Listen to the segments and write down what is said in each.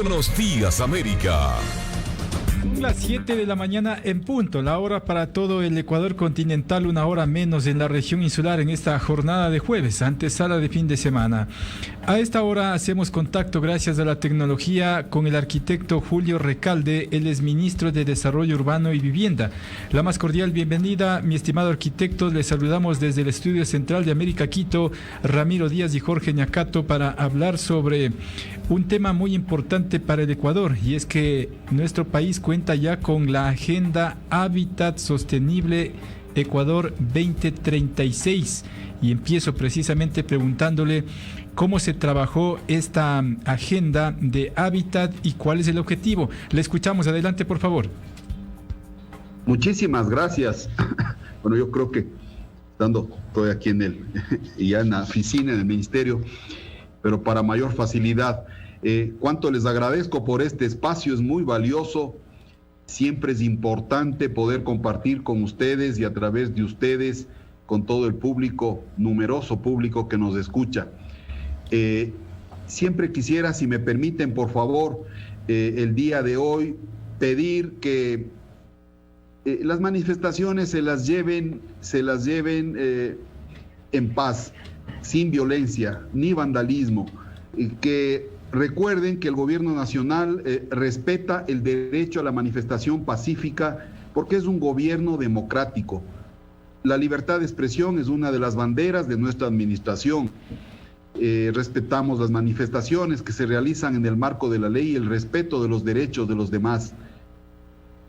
Buenos días, América. Son las 7 de la mañana en punto, la hora para todo el Ecuador continental, una hora menos en la región insular en esta jornada de jueves, antesala de fin de semana. A esta hora hacemos contacto gracias a la tecnología con el arquitecto Julio Recalde, él es ministro de Desarrollo Urbano y Vivienda. La más cordial bienvenida, mi estimado arquitecto, le saludamos desde el Estudio Central de América Quito, Ramiro Díaz y Jorge Ñacato, para hablar sobre un tema muy importante para el Ecuador, y es que nuestro país cuenta ya con la Agenda Hábitat Sostenible Ecuador 2036. Y empiezo precisamente preguntándole cómo se trabajó esta agenda de hábitat y cuál es el objetivo. Le escuchamos, adelante por favor. Muchísimas gracias. Bueno, yo creo que estoy aquí ya en la oficina del ministerio, pero para mayor facilidad, cuánto les agradezco por este espacio, es muy valioso. Siempre es importante poder compartir con ustedes y a través de ustedes con todo el público, numeroso público que nos escucha. Siempre quisiera, si me permiten, por favor, el día de hoy, pedir que las manifestaciones se las lleven en paz, sin violencia ni vandalismo, que recuerden que el gobierno nacional respeta el derecho a la manifestación pacífica porque es un gobierno democrático. La libertad de expresión es una de las banderas de nuestra administración. Respetamos las manifestaciones que se realizan en el marco de la ley y el respeto de los derechos de los demás.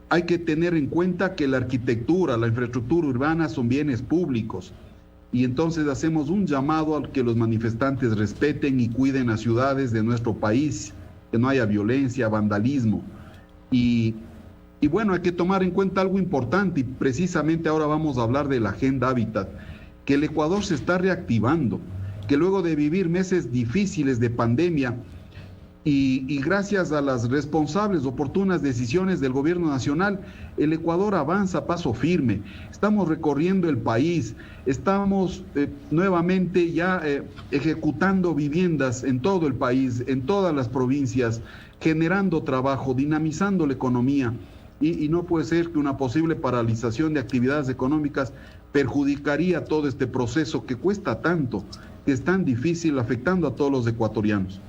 Hay que tener en cuenta que la arquitectura, la infraestructura urbana son bienes públicos. Y entonces hacemos un llamado a que los manifestantes respeten y cuiden las ciudades de nuestro país, que no haya violencia, vandalismo. Y bueno, hay que tomar en cuenta algo importante, y precisamente ahora vamos a hablar de la Agenda Hábitat, que el Ecuador se está reactivando, que luego de vivir meses difíciles de pandemia, y gracias a las responsables, oportunas decisiones del gobierno nacional, el Ecuador avanza a paso firme. Estamos recorriendo el país, estamos nuevamente ya ejecutando viviendas en todo el país, en todas las provincias, generando trabajo, dinamizando la economía. Y no puede ser que una posible paralización de actividades económicas perjudicaría todo este proceso que cuesta tanto, que es tan difícil, afectando a todos los ecuatorianos.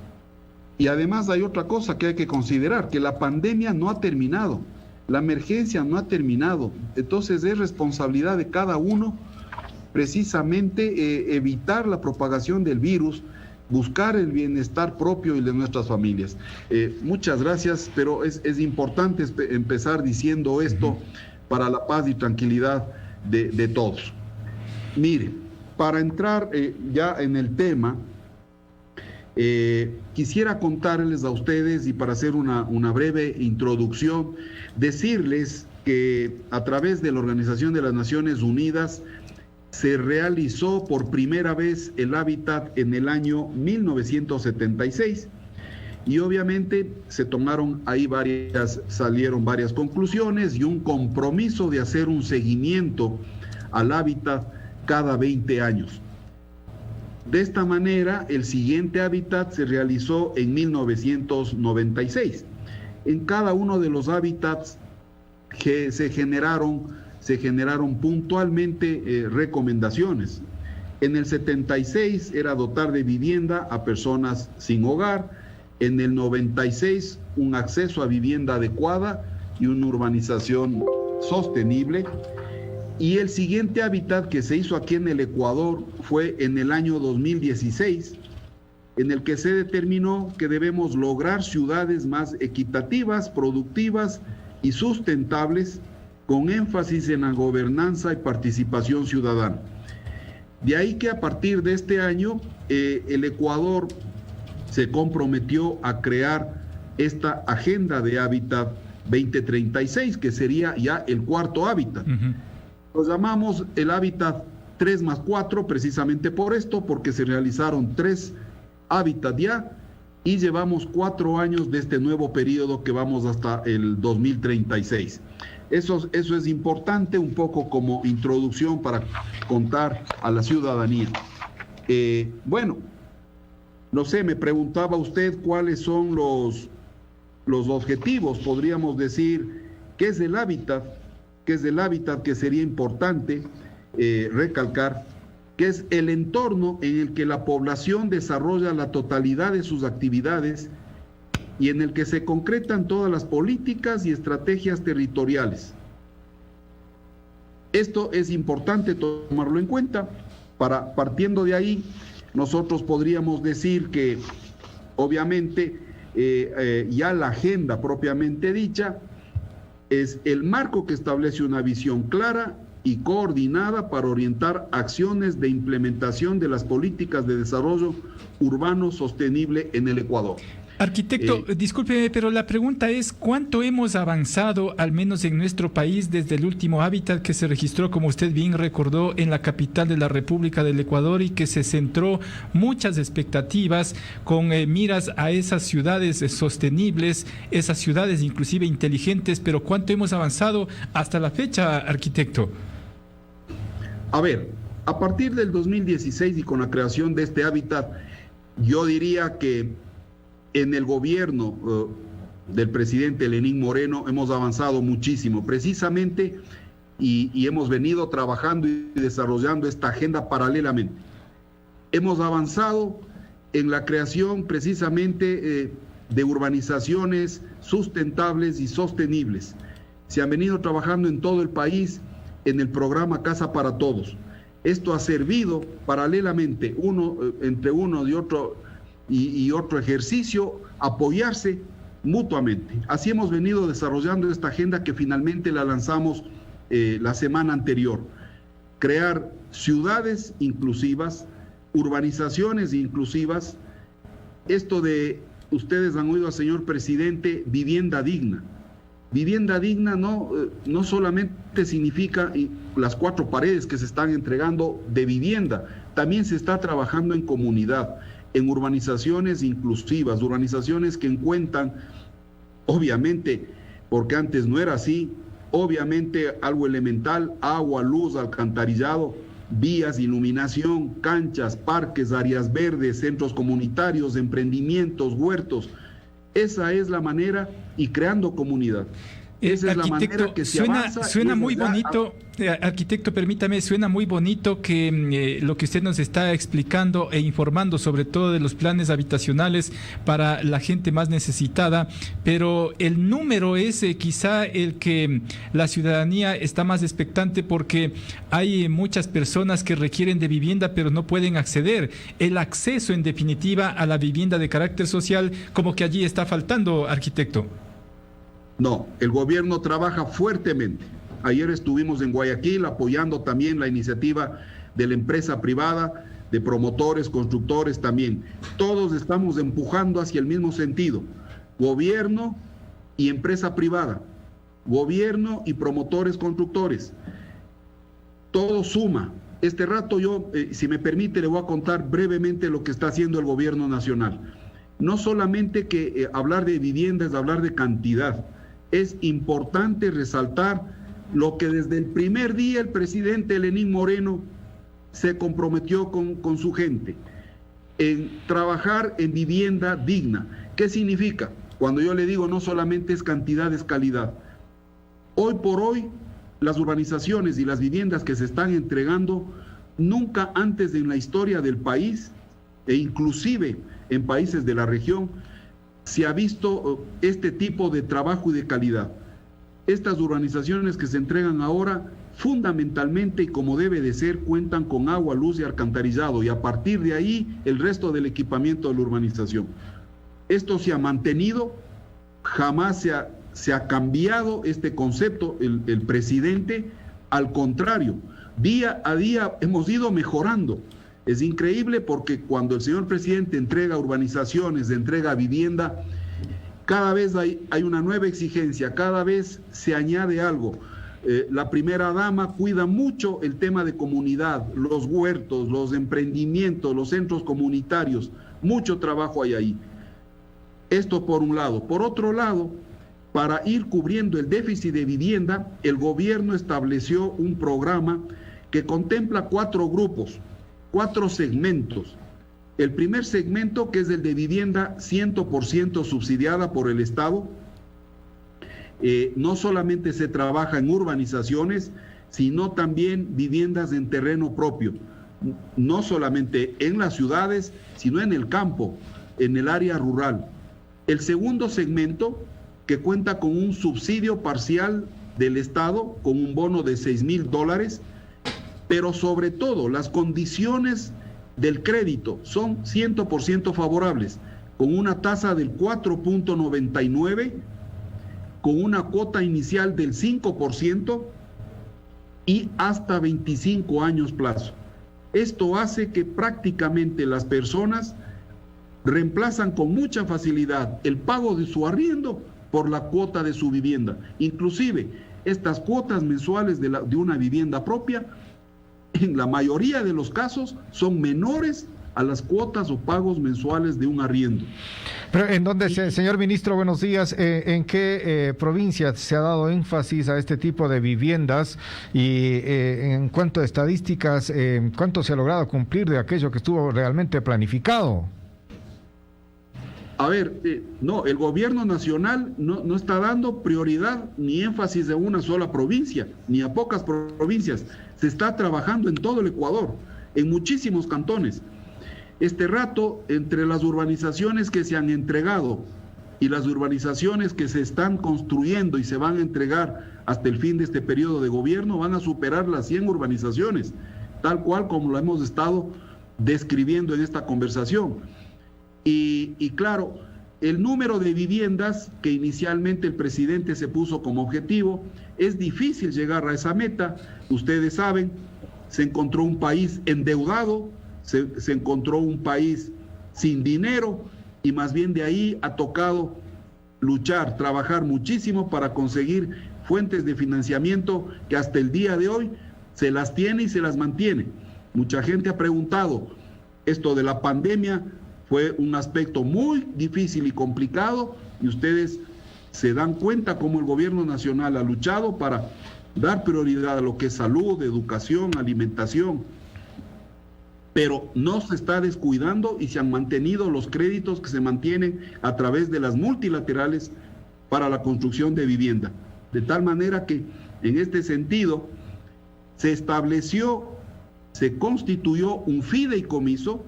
Y además hay otra cosa que hay que considerar, que la pandemia no ha terminado, la emergencia no ha terminado. Entonces es responsabilidad de cada uno precisamente evitar la propagación del virus, buscar el bienestar propio y de nuestras familias. Muchas gracias, pero es importante empezar diciendo esto para la paz y tranquilidad de todos. Mire, para entrar ya en el tema, quisiera contarles a ustedes, y para hacer una breve introducción, decirles que a través de la Organización de las Naciones Unidas se realizó por primera vez el hábitat en el año 1976 y obviamente se tomaron ahí salieron varias conclusiones y un compromiso de hacer un seguimiento al hábitat cada 20 años. De esta manera, el siguiente hábitat se realizó en 1996. En cada uno de los hábitats que se generaron puntualmente recomendaciones. En el 76 era dotar de vivienda a personas sin hogar. En el 96, un acceso a vivienda adecuada y una urbanización sostenible. Y el siguiente hábitat que se hizo aquí en el Ecuador fue en el año 2016, en el que se determinó que debemos lograr ciudades más equitativas, productivas y sustentables, con énfasis en la gobernanza y participación ciudadana. De ahí que a partir de este año, el Ecuador se comprometió a crear esta Agenda de Hábitat 2036, que sería ya el cuarto hábitat. Lo llamamos el hábitat 3+4 precisamente por esto, porque se realizaron 3 hábitats ya y llevamos 4 años de este nuevo periodo que vamos hasta el 2036. Eso es importante, un poco como introducción para contar a la ciudadanía. Bueno, no sé, me preguntaba usted cuáles son los objetivos, podríamos decir, ¿qué es el hábitat? ¿Qué es el hábitat que sería importante recalcar? Que es el entorno en el que la población desarrolla la totalidad de sus actividades y en el que se concretan todas las políticas y estrategias territoriales. Esto es importante tomarlo en cuenta. Partiendo de ahí, nosotros podríamos decir que, obviamente, ya la agenda propiamente dicha es el marco que establece una visión clara y coordinada para orientar acciones de implementación de las políticas de desarrollo urbano sostenible en el Ecuador. Arquitecto, discúlpeme, pero la pregunta es, ¿cuánto hemos avanzado, al menos en nuestro país, desde el último hábitat que se registró, como usted bien recordó, en la capital de la República del Ecuador, y que se centró muchas expectativas con miras a esas ciudades sostenibles, esas ciudades inclusive inteligentes? Pero ¿cuánto hemos avanzado hasta la fecha, arquitecto? A ver, a partir del 2016 y con la creación de este hábitat, yo diría que en el gobierno del presidente Lenín Moreno hemos avanzado muchísimo, precisamente, y hemos venido trabajando y desarrollando esta agenda paralelamente. Hemos avanzado en la creación precisamente de urbanizaciones sustentables y sostenibles. Se han venido trabajando en todo el país en el programa Casa para Todos. Esto ha servido paralelamente, entre uno y otro ejercicio, apoyarse mutuamente. Así hemos venido desarrollando esta agenda que finalmente la lanzamos la semana anterior. Crear ciudades inclusivas, urbanizaciones inclusivas. Esto de, ustedes han oído al señor presidente, vivienda digna. Vivienda digna no solamente significa las 4 paredes que se están entregando de vivienda, también se está trabajando en comunidad, en urbanizaciones inclusivas, urbanizaciones que encuentran, obviamente, porque antes no era así, obviamente algo elemental: agua, luz, alcantarillado, vías, iluminación, canchas, parques, áreas verdes, centros comunitarios, emprendimientos, huertos. Esa es la manera, y creando comunidad. Esa es la manera que se avanza. Suena muy bonito, arquitecto, permítame, suena muy bonito que lo que usted nos está explicando e informando, sobre todo de los planes habitacionales para la gente más necesitada, pero el número es quizá el que la ciudadanía está más expectante, porque hay muchas personas que requieren de vivienda pero no pueden acceder. El acceso, en definitiva, a la vivienda de carácter social, como que allí está faltando, arquitecto. No, el gobierno trabaja fuertemente. Ayer estuvimos en Guayaquil apoyando también la iniciativa de la empresa privada, de promotores, constructores también. Todos estamos empujando hacia el mismo sentido. Gobierno y empresa privada, gobierno y promotores, constructores. Todo suma. Este rato yo, si me permite, le voy a contar brevemente lo que está haciendo el gobierno nacional. No solamente que hablar de vivienda es hablar de cantidad. Es importante resaltar lo que desde el primer día el presidente Lenín Moreno se comprometió con su gente, en trabajar en vivienda digna. ¿Qué significa? Cuando yo le digo no solamente es cantidad, es calidad. Hoy por hoy, las urbanizaciones y las viviendas que se están entregando, nunca antes en la historia del país, e inclusive en países de la región, se ha visto este tipo de trabajo y de calidad. Estas urbanizaciones que se entregan ahora, fundamentalmente y como debe de ser, cuentan con agua, luz y alcantarillado, y a partir de ahí el resto del equipamiento de la urbanización. Esto se ha mantenido, jamás se ha cambiado este concepto el presidente, al contrario, día a día hemos ido mejorando. Es increíble, porque cuando el señor presidente entrega urbanizaciones, entrega vivienda, cada vez hay una nueva exigencia, cada vez se añade algo. La primera dama cuida mucho el tema de comunidad, los huertos, los emprendimientos, los centros comunitarios, mucho trabajo hay ahí. Esto por un lado. Por otro lado, para ir cubriendo el déficit de vivienda, el gobierno estableció un programa que contempla 4 grupos, 4 segmentos. El primer segmento, que es el de vivienda 100% subsidiada por el Estado, No solamente se trabaja en urbanizaciones, sino también viviendas en terreno propio, no solamente en las ciudades, sino en el campo, en el área rural. El segundo segmento, que cuenta con un subsidio parcial del Estado, con un bono de $6,000, pero sobre todo las condiciones del crédito son 100% favorables, con una tasa del 4.99, con una cuota inicial del 5% y hasta 25 años plazo. Esto hace que prácticamente las personas reemplazan con mucha facilidad el pago de su arriendo por la cuota de su vivienda. Inclusive, estas cuotas mensuales de una vivienda propia, en la mayoría de los casos, son menores a las cuotas o pagos mensuales de un arriendo. Pero ¿en dónde, señor ministro, buenos días, en qué provincia se ha dado énfasis a este tipo de viviendas y en cuanto a estadísticas, cuánto se ha logrado cumplir de aquello que estuvo realmente planificado? A ver, no, el gobierno nacional no está dando prioridad ni énfasis a una sola provincia, ni a pocas provincias. Se está trabajando en todo el Ecuador, en muchísimos cantones. Este rato, entre las urbanizaciones que se han entregado y las urbanizaciones que se están construyendo y se van a entregar hasta el fin de este periodo de gobierno, van a superar las 100 urbanizaciones, tal cual como lo hemos estado describiendo en esta conversación. Y claro, el número de viviendas que inicialmente el presidente se puso como objetivo, es difícil llegar a esa meta. Ustedes saben, se encontró un país endeudado, se encontró un país sin dinero, y más bien de ahí ha tocado luchar, trabajar muchísimo para conseguir fuentes de financiamiento que hasta el día de hoy se las tiene y se las mantiene. Mucha gente ha preguntado, esto de la pandemia fue un aspecto muy difícil y complicado, y ustedes se dan cuenta cómo el gobierno nacional ha luchado para dar prioridad a lo que es salud, educación, alimentación, pero no se está descuidando y se han mantenido los créditos que se mantienen a través de las multilaterales para la construcción de vivienda. De tal manera que en este sentido se estableció, se constituyó un fideicomiso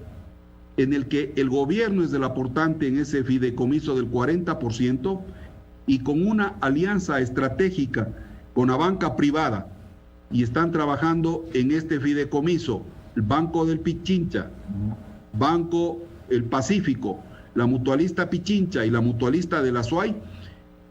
en el que el gobierno es el aportante en ese fideicomiso del 40%, y con una alianza estratégica con la banca privada, y están trabajando en este fideicomiso el Banco del Pichincha, Banco El Pacífico, la Mutualista Pichincha y la Mutualista de la SUAY.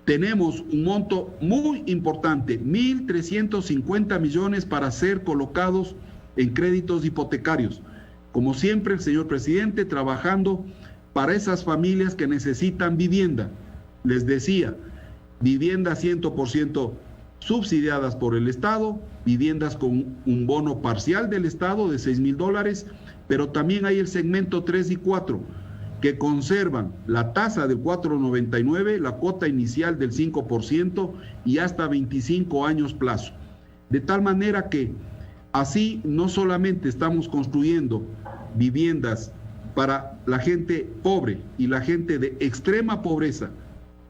Tenemos un monto muy importante, 1.350 millones para ser colocados en créditos hipotecarios. Como siempre, el señor presidente trabajando para esas familias que necesitan vivienda. Les decía, viviendas 100% subsidiadas por el Estado, viviendas con un bono parcial del Estado de $6,000, pero también hay el segmento 3 y 4, que conservan la tasa del 4.99, la cuota inicial del 5% y hasta 25 años plazo. De tal manera que así no solamente estamos construyendo viviendas para la gente pobre y la gente de extrema pobreza,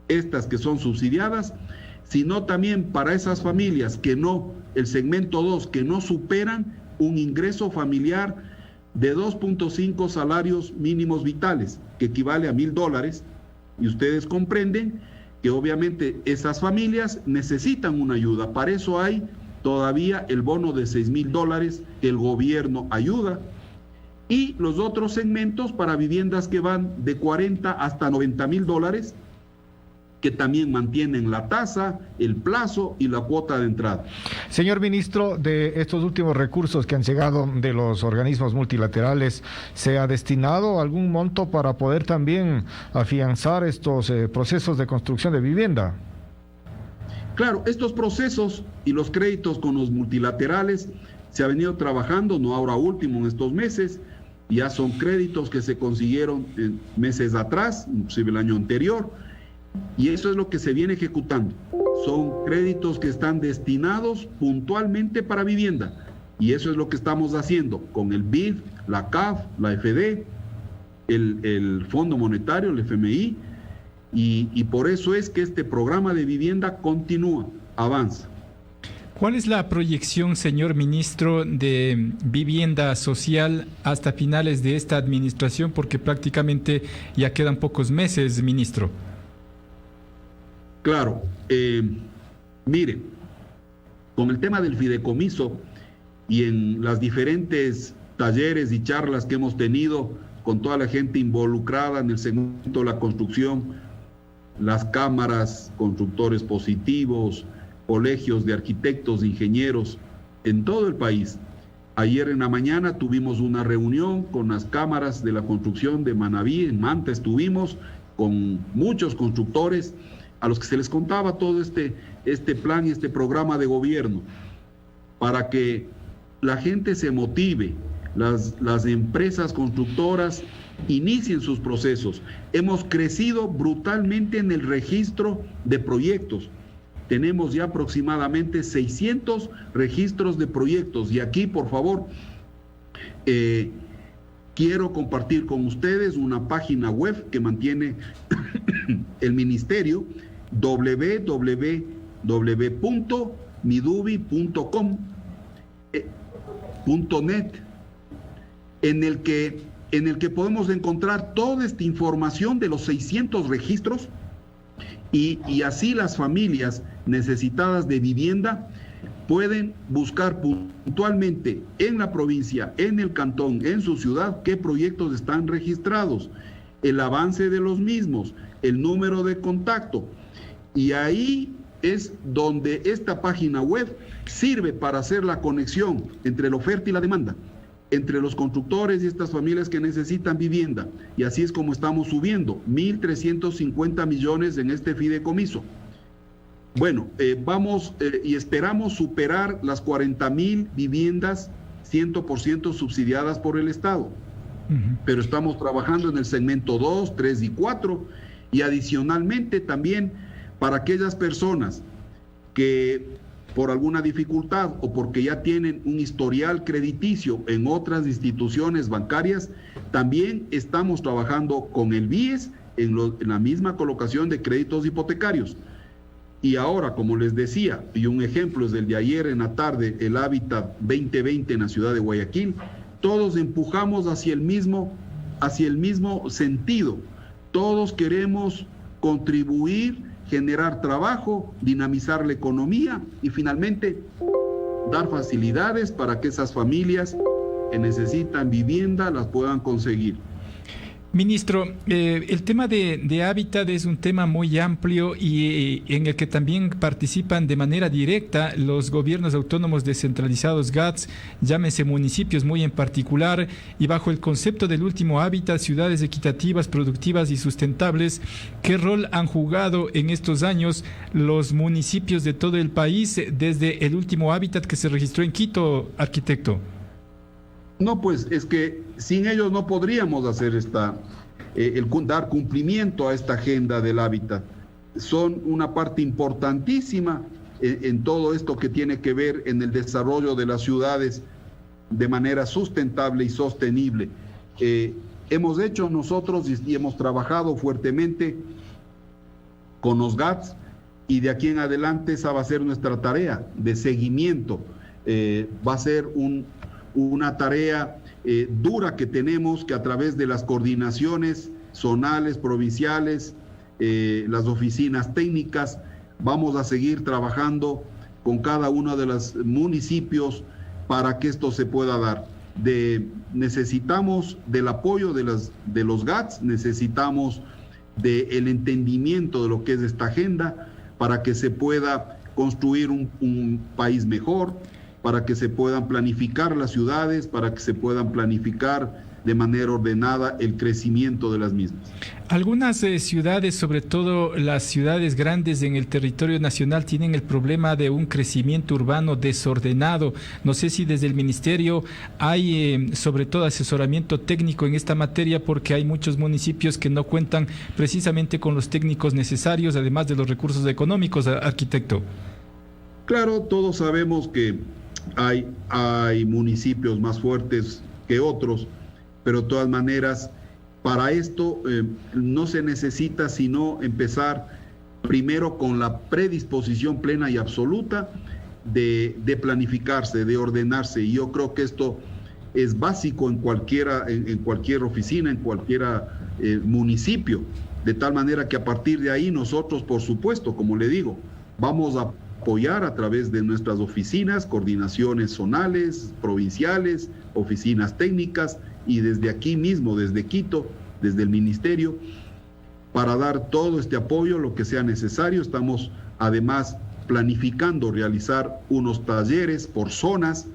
estas que son subsidiadas, sino también para esas familias que no, el segmento 2, que no superan un ingreso familiar de 2.5 salarios mínimos vitales, que equivale a $1,000, y ustedes comprenden que obviamente esas familias necesitan una ayuda. Para eso hay todavía el bono de $6,000 que el gobierno ayuda, y los otros segmentos para viviendas que van de 40 hasta $90,000, que también mantienen la tasa, el plazo y la cuota de entrada. Señor ministro, de estos últimos recursos que han llegado de los organismos multilaterales, ¿se ha destinado algún monto para poder también afianzar estos procesos de construcción de vivienda? Claro, estos procesos y los créditos con los multilaterales se ha venido trabajando, no ahora último en estos meses, ya son créditos que se consiguieron meses atrás, inclusive el año anterior, y eso es lo que se viene ejecutando. Son créditos que están destinados puntualmente para vivienda, y eso es lo que estamos haciendo con el BID, la CAF, la FD, el Fondo Monetario, el FMI, y por eso es que este programa de vivienda continúa, avanza. ¿Cuál es la proyección, señor ministro, de vivienda social hasta finales de esta administración? Porque prácticamente ya quedan pocos meses, ministro. Claro, mire, con el tema del fideicomiso y en las diferentes talleres y charlas que hemos tenido con toda la gente involucrada en el segmento de la construcción, las cámaras, constructores positivos, colegios de arquitectos, ingenieros en todo el país. Ayer en la mañana tuvimos una reunión con las cámaras de la construcción de Manabí, en Manta estuvimos con muchos constructores a los que se les contaba todo este plan y este programa de gobierno para que la gente se motive, las empresas constructoras inicien sus procesos. Hemos crecido brutalmente en el registro de proyectos. Tenemos ya aproximadamente 600 registros de proyectos y aquí, por favor, quiero compartir con ustedes una página web que mantiene el ministerio, www.midubi.com.net, en el que podemos encontrar toda esta información de los 600 registros y así las familias necesitadas de vivienda pueden buscar puntualmente en la provincia, en el cantón, en su ciudad, qué proyectos están registrados, el avance de los mismos, el número de contacto. Y ahí es donde esta página web sirve para hacer la conexión entre la oferta y la demanda, entre los constructores y estas familias que necesitan vivienda. Y así es como estamos subiendo 1.350 millones en este fideicomiso. Bueno, vamos y esperamos superar las 40.000 viviendas 100% subsidiadas por el Estado. Pero estamos trabajando en el segmento 2, 3 y 4 y adicionalmente también para aquellas personas que por alguna dificultad o porque ya tienen un historial crediticio en otras instituciones bancarias, también estamos trabajando con el BIES en la misma colocación de créditos hipotecarios. Y ahora, como les decía, y un ejemplo es el de ayer en la tarde, el Hábitat 2020 en la ciudad de Guayaquil, todos empujamos hacia el mismo sentido. Todos queremos contribuir, generar trabajo, dinamizar la economía y finalmente dar facilidades para que esas familias que necesitan vivienda las puedan conseguir. Ministro, el tema de hábitat es un tema muy amplio y en el que también participan de manera directa los gobiernos autónomos descentralizados GATS, llámese municipios muy en particular, y bajo el concepto del último hábitat, ciudades equitativas, productivas y sustentables. ¿Qué rol han jugado en estos años los municipios de todo el país desde el último hábitat que se registró en Quito, arquitecto? No, pues es que sin ellos no podríamos hacer dar cumplimiento a esta agenda del hábitat. Son una parte importantísima en todo esto que tiene que ver en el desarrollo de las ciudades de manera sustentable y sostenible. Hemos hecho nosotros y hemos trabajado fuertemente con los GATS y de aquí en adelante esa va a ser nuestra tarea de seguimiento. Va a ser una tarea dura que tenemos, que a través de las coordinaciones zonales, provinciales, las oficinas técnicas, vamos a seguir trabajando con cada uno de los municipios para que esto se pueda dar. Necesitamos del apoyo de los GATS, necesitamos del entendimiento de lo que es esta agenda para que se pueda construir un país mejor, para que se puedan planificar las ciudades, para que se puedan planificar de manera ordenada el crecimiento de las mismas. Algunas ciudades, sobre todo las ciudades grandes en el territorio nacional, tienen el problema de un crecimiento urbano desordenado. No sé si desde el ministerio hay sobre todo asesoramiento técnico en esta materia, porque hay muchos municipios que no cuentan precisamente con los técnicos necesarios, además de los recursos económicos, arquitecto. Claro, todos sabemos que hay municipios más fuertes que otros, pero de todas maneras Para esto no se necesita sino empezar primero con la predisposición plena y absoluta de planificarse, de ordenarse. Y yo creo que esto es básico en cualquier oficina, en cualquier municipio, de tal manera que a partir de ahí nosotros, por supuesto, como le digo, vamos a apoyar a través de nuestras oficinas, coordinaciones zonales, provinciales, oficinas técnicas, y desde aquí mismo, desde Quito, desde el Ministerio, para dar todo este apoyo, lo que sea necesario. Estamos además planificando realizar unos talleres por zonas,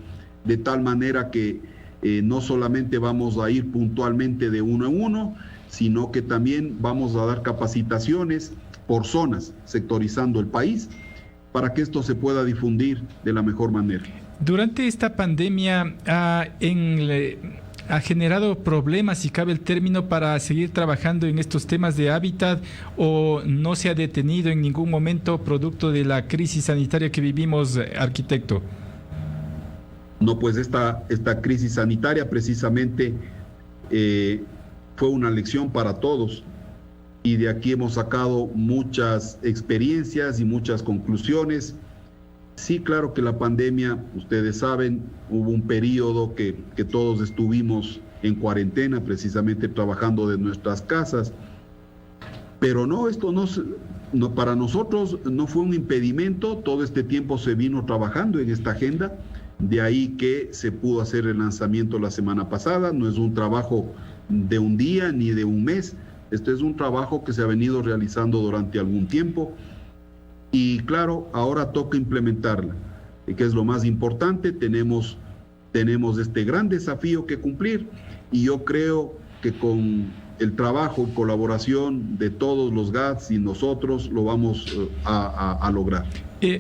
de tal manera que no solamente vamos a ir puntualmente de uno en uno, sino que también vamos a dar capacitaciones por zonas, sectorizando el país, para que esto se pueda difundir de la mejor manera. Durante esta pandemia ha generado problemas, si cabe el término, para seguir trabajando en estos temas de hábitat, o no se ha detenido en ningún momento producto de la crisis sanitaria que vivimos, arquitecto. No, pues esta crisis sanitaria precisamente fue una lección para todos, y de aquí hemos sacado muchas experiencias y muchas conclusiones. Sí, claro que la pandemia, ustedes saben, hubo un periodo que todos estuvimos en cuarentena, precisamente trabajando de nuestras casas, pero no, esto no, para nosotros no fue un impedimento. Todo este tiempo se vino trabajando en esta agenda, de ahí que se pudo hacer el lanzamiento la semana pasada. No es un trabajo de un día ni de un mes, este es un trabajo que se ha venido realizando durante algún tiempo, y claro, ahora toca implementarla, que es lo más importante. Tenemos este gran desafío que cumplir, y yo creo que con el trabajo y colaboración de todos los GATS y nosotros lo vamos a lograr.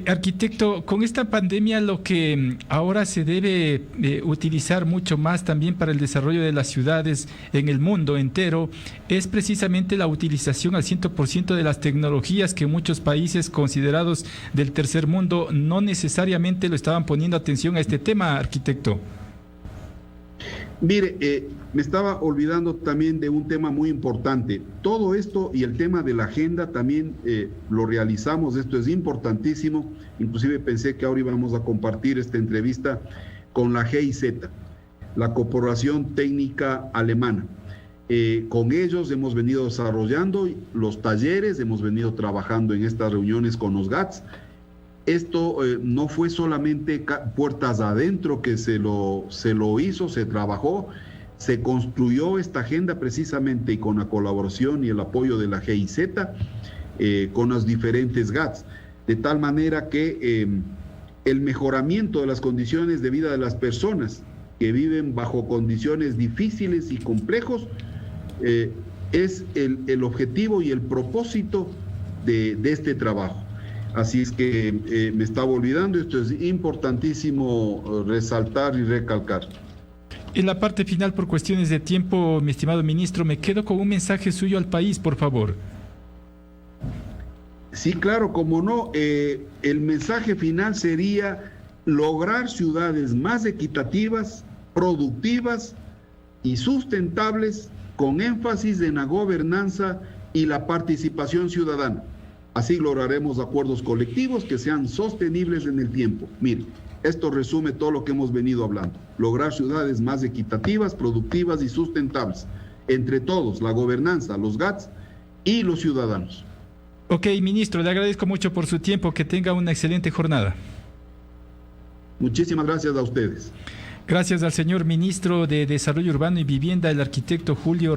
Arquitecto, con esta pandemia lo que ahora se debe utilizar mucho más también para el desarrollo de las ciudades en el mundo entero es precisamente la utilización al 100% de las tecnologías que muchos países considerados del tercer mundo no necesariamente lo estaban poniendo atención a este tema, arquitecto. Mire, me estaba olvidando también de un tema muy importante. Todo esto y el tema de la agenda también lo realizamos. Esto es importantísimo. Inclusive pensé que ahora íbamos a compartir esta entrevista con la GIZ, la Corporación Técnica Alemana. Con ellos hemos venido desarrollando los talleres, hemos venido trabajando en estas reuniones con los GATS. Esto no fue solamente puertas adentro que se lo hizo, se trabajó, se construyó esta agenda precisamente, y con la colaboración y el apoyo de la GIZ, con los diferentes GATS, de tal manera que el mejoramiento de las condiciones de vida de las personas que viven bajo condiciones difíciles y complejos es el objetivo y el propósito de este trabajo. Así es que me estaba olvidando, esto es importantísimo resaltar y recalcar. En la parte final, por cuestiones de tiempo, mi estimado ministro, me quedo con un mensaje suyo al país, por favor. Sí, claro, como no. El mensaje final sería lograr ciudades más equitativas, productivas y sustentables, con énfasis en la gobernanza y la participación ciudadana. Así lograremos acuerdos colectivos que sean sostenibles en el tiempo. Mire, esto resume todo lo que hemos venido hablando. Lograr ciudades más equitativas, productivas y sustentables. Entre todos, la gobernanza, los GATS y los ciudadanos. Ok, ministro, le agradezco mucho por su tiempo. Que tenga una excelente jornada. Muchísimas gracias a ustedes. Gracias al señor ministro de Desarrollo Urbano y Vivienda, el arquitecto Julio